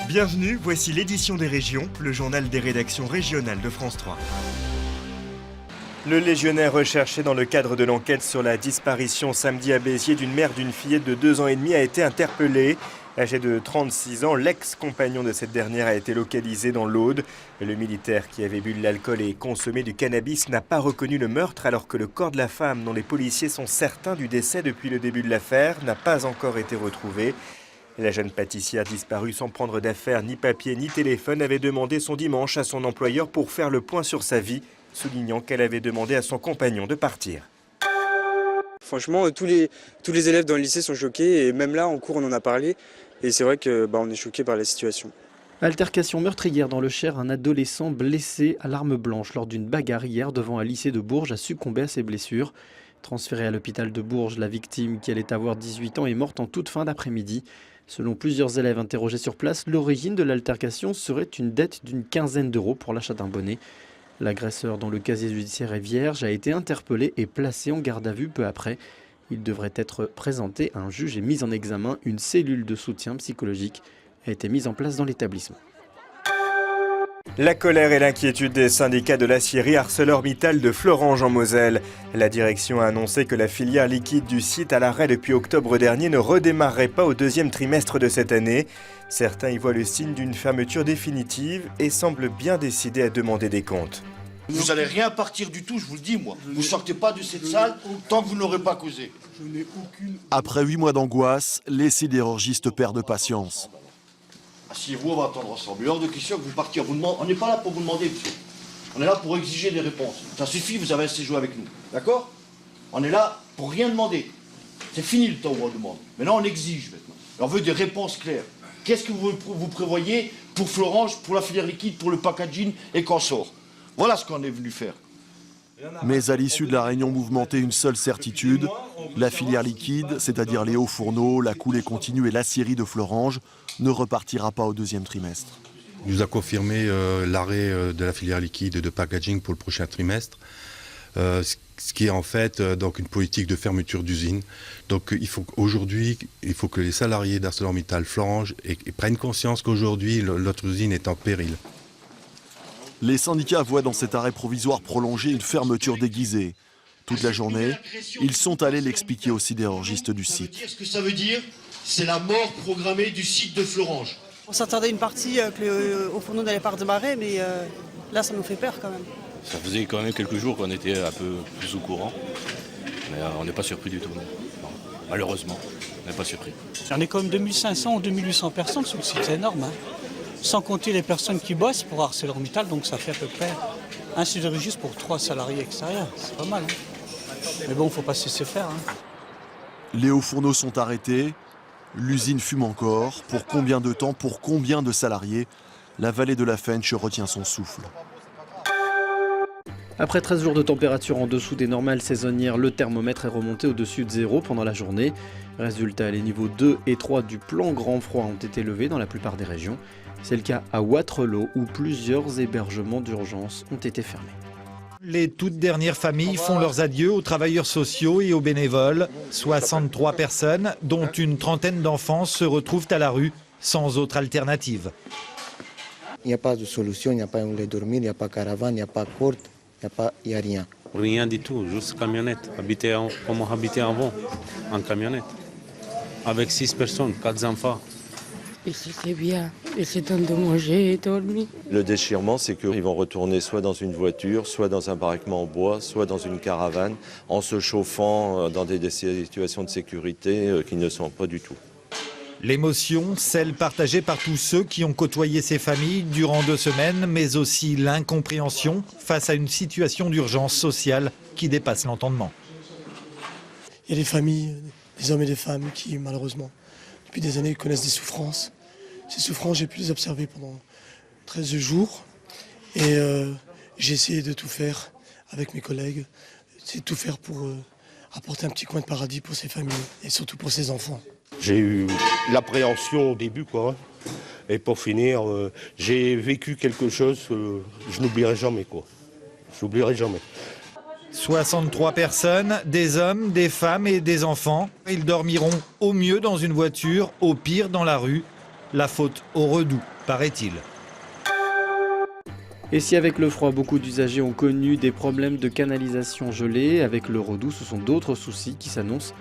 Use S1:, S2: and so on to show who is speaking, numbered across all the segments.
S1: Bienvenue, voici l'édition des régions, le journal des rédactions régionales de France 3. Le légionnaire recherché dans le cadre de l'enquête sur la disparition samedi à Béziers d'une mère d'une fillette de 2 ans et demi a été interpellé. Âgé de 36 ans, l'ex-compagnon de cette dernière a été localisé dans l'Aude. Le militaire qui avait bu de l'alcool et consommé du cannabis n'a pas reconnu le meurtre alors que le corps de la femme, dont les policiers sont certains du décès depuis le début de l'affaire, n'a pas encore été retrouvé. La jeune pâtissière disparue sans prendre d'affaires, ni papier, ni téléphone, avait demandé son dimanche à son employeur pour faire le point sur sa vie, soulignant qu'elle avait demandé à son compagnon de partir.
S2: Franchement, tous les élèves dans le lycée sont choqués et même là, en cours, on en a parlé. Et c'est vrai qu'on est choqués par la situation.
S3: Altercation meurtrière dans le Cher, un adolescent blessé à l'arme blanche lors d'une bagarre hier devant un lycée de Bourges a succombé à ses blessures. Transférée à l'hôpital de Bourges, la victime, qui allait avoir 18 ans, est morte en toute fin d'après-midi. Selon plusieurs élèves interrogés sur place, l'origine de l'altercation serait une dette d'une quinzaine d'euros pour l'achat d'un bonnet. L'agresseur, dont le casier judiciaire est vierge, a été interpellé et placé en garde à vue peu après. Il devrait être présenté à un juge et mis en examen. Une cellule de soutien psychologique a été mise en place dans l'établissement.
S1: La colère et l'inquiétude des syndicats de l'aciérie ArcelorMittal de Fleuranges en Moselle. La direction a annoncé que la filière liquide du site à l'arrêt depuis octobre dernier ne redémarrerait pas au deuxième trimestre de cette année. Certains y voient le signe d'une fermeture définitive et semblent bien décidés à demander des comptes.
S4: Vous n'allez rien partir du tout, je vous le dis moi. Vous ne sortez pas de cette salle tant que vous n'aurez pas causé.
S5: Après 8 mois d'angoisse, les sidérurgistes perdent patience.
S4: Asseyez-vous, on va attendre ensemble. Il est hors de question que vous partiez. On n'est pas là pour vous demander, monsieur. On est là pour exiger des réponses. Ça suffit, vous avez assez joué avec nous. D'accord? On est là pour rien demander. C'est fini le temps où on demande. Maintenant, on exige maintenant. On veut des réponses claires. Qu'est-ce que vous prévoyez pour Fleuranges, pour la filière liquide, pour le packaging et qu'en sort? Voilà ce qu'on est venu faire.
S5: Mais à l'issue de la réunion mouvementée, une seule certitude, la filière liquide, c'est-à-dire les hauts fourneaux, la coulée continue et l'aciérie de Fleuranges, ne repartira pas au deuxième trimestre.
S6: Il nous a confirmé l'arrêt de la filière liquide de packaging pour le prochain trimestre, ce qui est en fait donc une politique de fermeture d'usine. Donc il faut que les salariés d'ArcelorMittal Fleuranges prennent conscience qu'aujourd'hui notre usine est en péril.
S5: Les syndicats voient dans cet arrêt provisoire prolongé une fermeture déguisée. Toute la journée, ils sont allés l'expliquer aux sidérurgistes du site.
S4: Ce que ça veut dire, c'est la mort programmée du site de Fleuranges.
S7: On s'attendait à une partie que le haut fourneau n'allait pas redémarrer, mais là, ça nous fait peur quand même.
S8: Ça faisait quand même quelques jours qu'on était un peu plus au courant, mais on n'est pas surpris du tout. Non. Malheureusement, on n'est pas surpris.
S9: On est comme 2500 ou 2800 personnes sur le site, c'est énorme. Hein. Sans compter les personnes qui bossent pour ArcelorMittal, donc ça fait à peu près un sidérurgiste pour 3 salariés extérieurs. C'est pas mal. Hein. Mais bon, il ne faut pas se laisser faire. Hein.
S5: Les hauts fourneaux sont arrêtés, l'usine fume encore. Pour combien de temps, pour combien de salariés? La vallée de la Fensch retient son souffle.
S3: Après 13 jours de température en dessous des normales saisonnières, le thermomètre est remonté au-dessus de 0 pendant la journée. Résultat, les niveaux 2 et 3 du plan grand froid ont été levés dans la plupart des régions. C'est le cas à Wattrelos où plusieurs hébergements d'urgence ont été fermés.
S10: Les toutes dernières familles font leurs adieux aux travailleurs sociaux et aux bénévoles. 63 personnes, dont une trentaine d'enfants, se retrouvent à la rue sans autre alternative.
S11: Il n'y a pas de solution, il n'y a pas où les dormir, il n'y a pas de caravane, il n'y a pas de porte, il n'y a rien.
S12: Rien du tout, juste camionnette. Comme on habitait avant, en camionnette. Avec 6 personnes, 4 enfants.
S13: Et c'était bien, et c'est temps de manger et dormir.
S14: Le déchirement, c'est qu'ils vont retourner soit dans une voiture, soit dans un baraquement en bois, soit dans une caravane, en se chauffant dans des situations de sécurité qui ne sont pas du tout.
S10: L'émotion, celle partagée par tous ceux qui ont côtoyé ces familles durant 2 semaines, mais aussi l'incompréhension face à une situation d'urgence sociale qui dépasse l'entendement.
S15: Il y a des familles, des hommes et des femmes qui, malheureusement, depuis des années, connaissent des souffrances. Ces souffrances, j'ai pu les observer pendant 13 jours. Et j'ai essayé de tout faire avec mes collègues. C'est tout faire pour apporter un petit coin de paradis pour ces familles et surtout pour ces enfants.
S16: J'ai eu l'appréhension au début, quoi. Et pour finir, j'ai vécu quelque chose que je n'oublierai jamais, quoi. Je n'oublierai jamais.
S10: 63 personnes, des hommes, des femmes et des enfants. Ils dormiront au mieux dans une voiture, au pire dans la rue. La faute au redout, paraît-il.
S3: Et si avec le froid, beaucoup d'usagers ont connu des problèmes de canalisation gelée, avec le redout, ce sont d'autres soucis qui s'annoncent.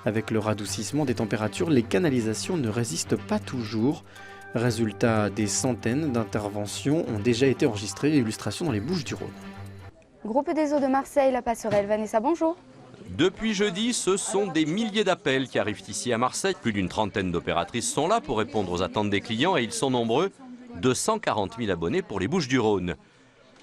S3: Avec le radoucissement des températures, les canalisations ne résistent pas toujours. Résultat, des centaines d'interventions ont déjà été enregistrées. Illustration dans les Bouches-du-Rhône.
S17: Groupe des eaux de Marseille, la passerelle. Vanessa, bonjour.
S18: Depuis jeudi, ce sont des milliers d'appels qui arrivent ici à Marseille. Plus d'une trentaine d'opératrices sont là pour répondre aux attentes des clients et ils sont nombreux. 240 000 abonnés pour les Bouches-du-Rhône.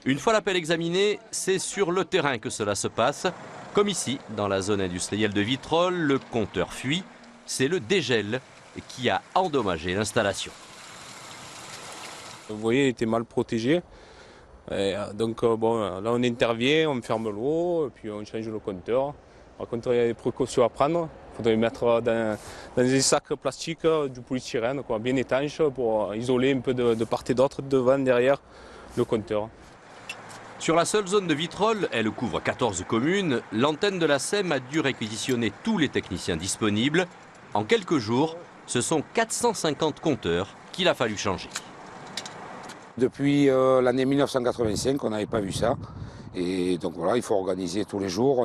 S18: Une fois l'appel examiné, c'est sur le terrain que cela se passe. Comme ici, dans la zone industrielle de Vitrolles, le compteur fuit. C'est le dégel qui a endommagé l'installation.
S12: Vous voyez, il était mal protégé. Et donc bon, là on intervient, on ferme l'eau, puis on change le compteur. Par contre, il y a des précautions à prendre. Il faudrait mettre dans des sacs plastiques du polystyrène, quoi, bien étanche, pour isoler un peu de part et d'autre, devant, derrière le compteur.
S18: Sur la seule zone de Vitrolles, elle couvre 14 communes, l'antenne de la SEM a dû réquisitionner tous les techniciens disponibles. En quelques jours, ce sont 450 compteurs qu'il a fallu changer.
S19: Depuis l'année 1985, on n'avait pas vu ça. Et donc voilà, il faut organiser tous les jours.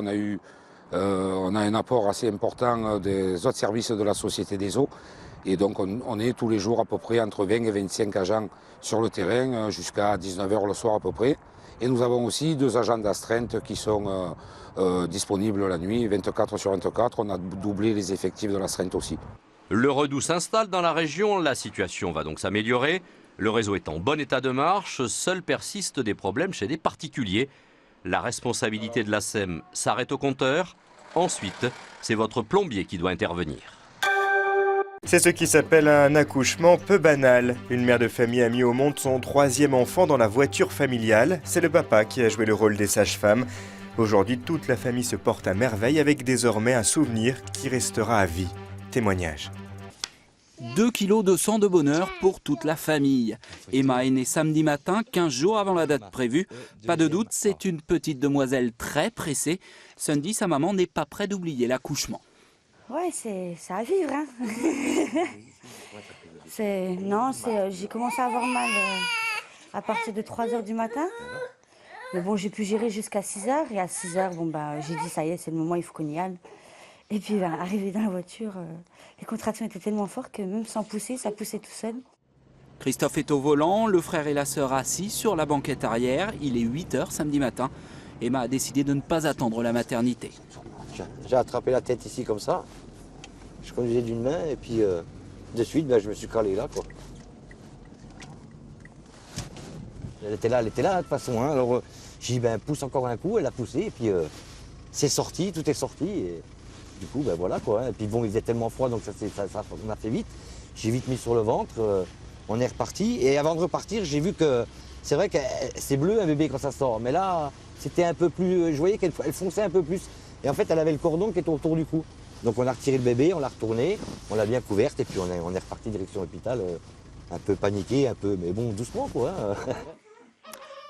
S19: On a un apport assez important des autres services de la Société des eaux. Et donc on est tous les jours à peu près entre 20 et 25 agents sur le terrain, jusqu'à 19h le soir à peu près. Et nous avons aussi 2 agents d'astreinte qui sont disponibles la nuit, 24 sur 24. On a doublé les effectifs de l'astreinte aussi.
S18: Le redout s'installe dans la région, la situation va donc s'améliorer. Le réseau est en bon état de marche, seuls persistent des problèmes chez des particuliers. La responsabilité de la SEM s'arrête au compteur. Ensuite, c'est votre plombier qui doit intervenir.
S1: C'est ce qui s'appelle un accouchement peu banal. Une mère de famille a mis au monde son 3e enfant dans la voiture familiale. C'est le papa qui a joué le rôle des sages-femmes. Aujourd'hui, toute la famille se porte à merveille avec désormais un souvenir qui restera à vie. Témoignage.
S20: 2 kilos de sang de bonheur pour toute la famille. Emma est née samedi matin, 15 jours avant la date prévue. Pas de doute, c'est une petite demoiselle très pressée. Sunday, sa maman, n'est pas près d'oublier l'accouchement.
S21: Ouais, c'est à vivre. Hein. J'ai commencé à avoir mal à partir de 3h du matin. Mais bon, j'ai pu gérer jusqu'à 6h. Et à 6h, j'ai dit, ça y est, c'est le moment, il faut qu'on y aille. Et puis, arrivé dans la voiture, les contractions étaient tellement fortes que même sans pousser, ça poussait tout seul.
S20: Christophe est au volant, le frère et la sœur assis sur la banquette arrière. Il est 8h samedi matin. Emma a décidé de ne pas attendre la maternité.
S22: J'ai attrapé la tête ici comme ça. Je conduisais d'une main et puis de suite, je me suis calé là, quoi. Elle était là de toute façon. Hein. Alors j'ai dit, pousse encore un coup, elle a poussé et puis c'est sorti, tout est sorti. Et du coup, voilà quoi. Et puis bon, il faisait tellement froid, donc ça on a fait vite. J'ai vite mis sur le ventre, on est reparti. Et avant de repartir, j'ai vu que c'est vrai que c'est bleu un bébé quand ça sort. Mais là, c'était un peu plus, je voyais qu'elle fonçait un peu plus. Et en fait, elle avait le cordon qui était autour du cou. Donc on a retiré le bébé, on l'a retourné, on l'a bien couverte et puis on est reparti direction l'hôpital, un peu paniqué, mais bon, doucement quoi.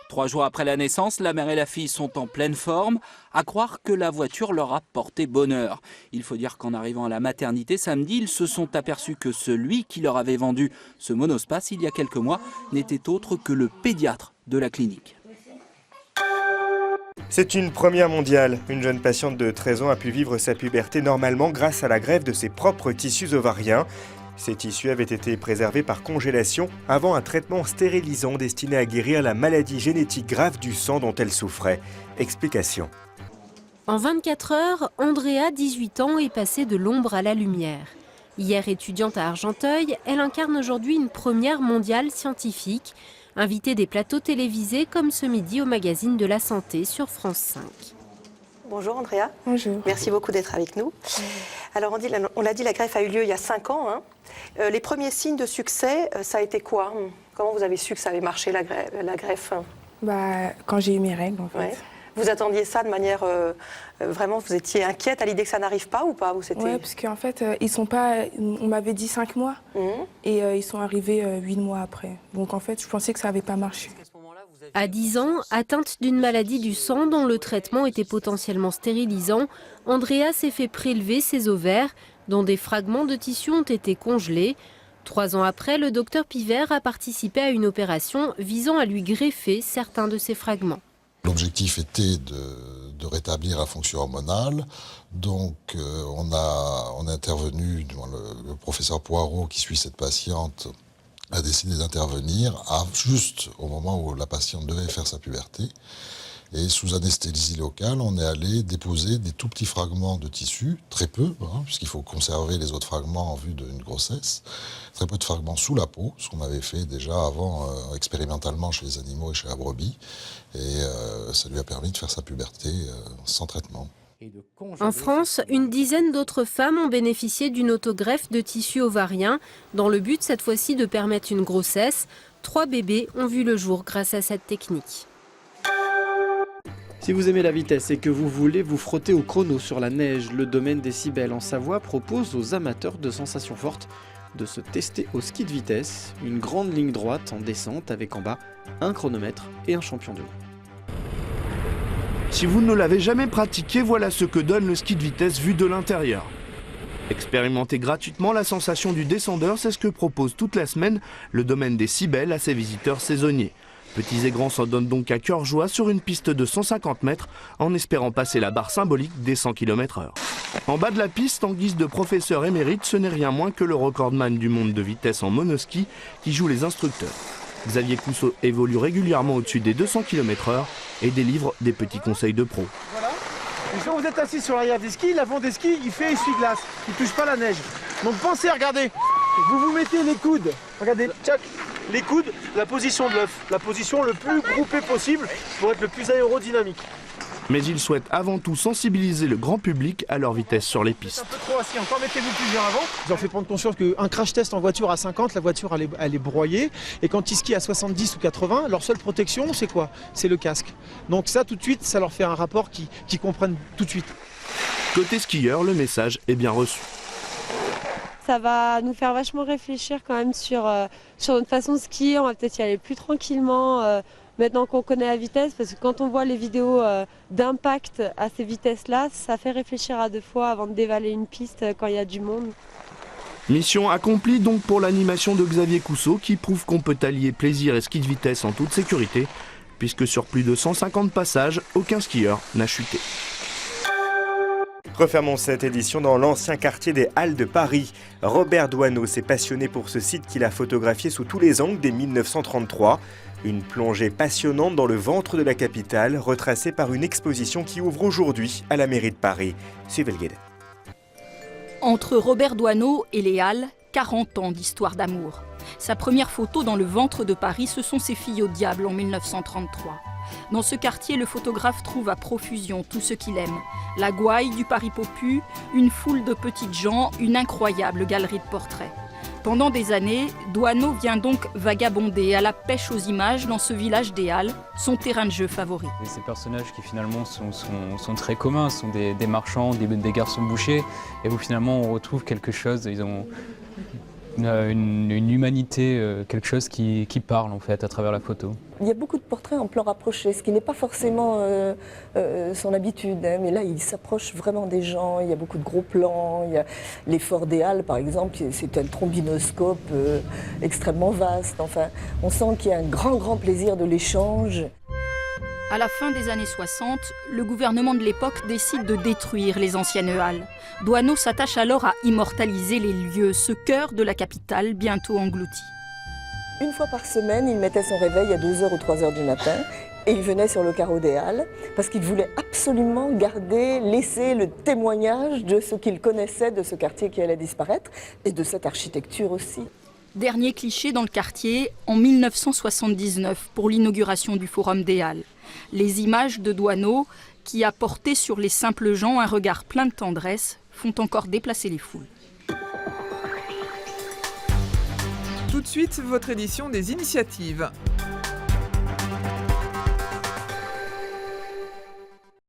S20: 3 jours après la naissance, la mère et la fille sont en pleine forme, à croire que la voiture leur a porté bonheur. Il faut dire qu'en arrivant à la maternité samedi, ils se sont aperçus que celui qui leur avait vendu ce monospace il y a quelques mois n'était autre que le pédiatre de la clinique.
S1: C'est une première mondiale. Une jeune patiente de 13 ans a pu vivre sa puberté normalement grâce à la greffe de ses propres tissus ovariens. Ces tissus avaient été préservés par congélation avant un traitement stérilisant destiné à guérir la maladie génétique grave du sang dont elle souffrait. Explication.
S23: En 24 heures, Andrea, 18 ans, est passée de l'ombre à la lumière. Hier étudiante à Argenteuil, elle incarne aujourd'hui une première mondiale scientifique, invitée des plateaux télévisés comme ce midi au magazine de la santé sur France 5.
S24: Bonjour Andrea.
S23: Bonjour.
S24: Merci beaucoup d'être avec nous. Alors on l'a dit, la greffe a eu lieu il y a 5 ans. Hein. Les premiers signes de succès, ça a été quoi? Comment vous avez su que ça avait marché la greffe?
S25: Quand j'ai eu mes règles en fait.
S24: Ouais. Vous attendiez ça de manière vraiment, vous étiez inquiète à l'idée que ça n'arrive pas ou pas?
S25: Oui, parce qu'en fait, ils sont pas. On m'avait dit 5 mois et ils sont arrivés 8 mois après. Donc en fait, je pensais que ça n'avait pas marché.
S23: À 10 ans, atteinte d'une maladie du sang dont le traitement était potentiellement stérilisant, Andrea s'est fait prélever ses ovaires, dont des fragments de tissu ont été congelés. 3 ans après, le docteur Pivert a participé à une opération visant à lui greffer certains de ces fragments.
S2: L'objectif était de rétablir la fonction hormonale. Donc on a intervenu, le professeur Poirot qui suit cette patiente a décidé d'intervenir juste au moment où la patiente devait faire sa puberté. Et sous anesthésie locale, on est allé déposer des tout petits fragments de tissu, très peu, puisqu'il faut conserver les autres fragments en vue d'une grossesse, très peu de fragments sous la peau, ce qu'on avait fait déjà avant expérimentalement chez les animaux et chez la brebis. Et ça lui a permis de faire sa puberté sans traitement.
S23: En France, une dizaine d'autres femmes ont bénéficié d'une autogreffe de tissu ovarien, dans le but cette fois-ci de permettre une grossesse. 3 bébés ont vu le jour grâce à cette technique.
S3: Si vous aimez la vitesse et que vous voulez vous frotter au chrono sur la neige, le domaine des Cybèles en Savoie propose aux amateurs de sensations fortes de se tester au ski de vitesse, une grande ligne droite en descente avec en bas un chronomètre et un champion de l'eau.
S4: Si vous ne l'avez jamais pratiqué, voilà ce que donne le ski de vitesse vu de l'intérieur. Expérimentez gratuitement la sensation du descendeur, c'est ce que propose toute la semaine le domaine des Cybèles à ses visiteurs saisonniers. Petits et grands s'en donnent donc à cœur joie sur une piste de 150 mètres en espérant passer la barre symbolique des 100 km/h. En bas de la piste, en guise de professeur émérite, ce n'est rien moins que le recordman du monde de vitesse en monoski qui joue les instructeurs. Xavier Cousseau évolue régulièrement au-dessus des 200 km/h et délivre des petits conseils de pro.
S6: Voilà. Et quand vous êtes assis sur l'arrière des skis, l'avant des skis, il fait essuie-glace, il ne touche pas la neige. Donc pensez à regarder, vous vous mettez les coudes, regardez, tchac, les coudes, la position de l'œuf, la position le plus groupée possible pour être le plus aérodynamique.
S4: Mais il souhaite avant tout sensibiliser le grand public à leur vitesse sur les pistes.
S6: Un peu trop assis, encore mettez-vous plusieurs avant. Ils ont fait prendre conscience qu'un crash test en voiture à 50, la voiture elle est broyée. Et quand ils skient à 70 ou 80, leur seule protection c'est quoi? C'est le casque. Donc ça tout de suite, ça leur fait un rapport qu'ils comprennent tout de suite.
S4: Côté skieur, le message est bien reçu.
S7: Ça va nous faire vachement réfléchir quand même sur notre façon de skier. On va peut-être y aller plus tranquillement maintenant qu'on connaît la vitesse. Parce que quand on voit les vidéos d'impact à ces vitesses-là, ça fait réfléchir à 2 fois avant de dévaler une piste quand il y a du monde.
S4: Mission accomplie donc pour l'animation de Xavier Cousseau qui prouve qu'on peut allier plaisir et ski de vitesse en toute sécurité, puisque sur plus de 150 passages, aucun skieur n'a chuté.
S1: Refermons cette édition dans l'ancien quartier des Halles de Paris. Robert Doisneau s'est passionné pour ce site qu'il a photographié sous tous les angles dès 1933. Une plongée passionnante dans le ventre de la capitale, retracée par une exposition qui ouvre aujourd'hui à la mairie de Paris. Suivez le guide.
S8: Entre Robert Doisneau et les Halles, 40 ans d'histoire d'amour. Sa première photo dans le ventre de Paris, ce sont ses filles au diable en 1933. Dans ce quartier, le photographe trouve à profusion tout ce qu'il aime. La gouaille du Paris Popu, une foule de petites gens, une incroyable galerie de portraits. Pendant des années, Doisneau vient donc vagabonder à la pêche aux images dans ce village des Halles, son terrain de jeu favori.
S26: Et ces personnages qui finalement sont très communs, sont des marchands, des garçons bouchers, et où finalement on retrouve quelque chose, ils ont une humanité, quelque chose qui parle en fait à travers la photo.
S27: Il y a beaucoup de portraits en plan rapproché, ce qui n'est pas forcément son habitude, mais là il s'approche vraiment des gens, il y a beaucoup de gros plans, il y a les forts des Halles par exemple, c'est un trombinoscope extrêmement vaste, enfin on sent qu'il y a un grand plaisir de l'échange.
S8: À la fin des années 60, le gouvernement de l'époque décide de détruire les anciennes halles. Doisneau s'attache alors à immortaliser les lieux, ce cœur de la capitale bientôt englouti.
S27: Une fois par semaine, il mettait son réveil à 2h ou 3h du matin et il venait sur le carreau des Halles parce qu'il voulait absolument laisser le témoignage de ce qu'il connaissait de ce quartier qui allait disparaître et de cette architecture aussi.
S8: Dernier cliché dans le quartier, en 1979, pour l'inauguration du Forum des Halles. Les images de Doisneau, qui a porté sur les simples gens un regard plein de tendresse, font encore déplacer les foules.
S28: Tout de suite, votre édition des initiatives.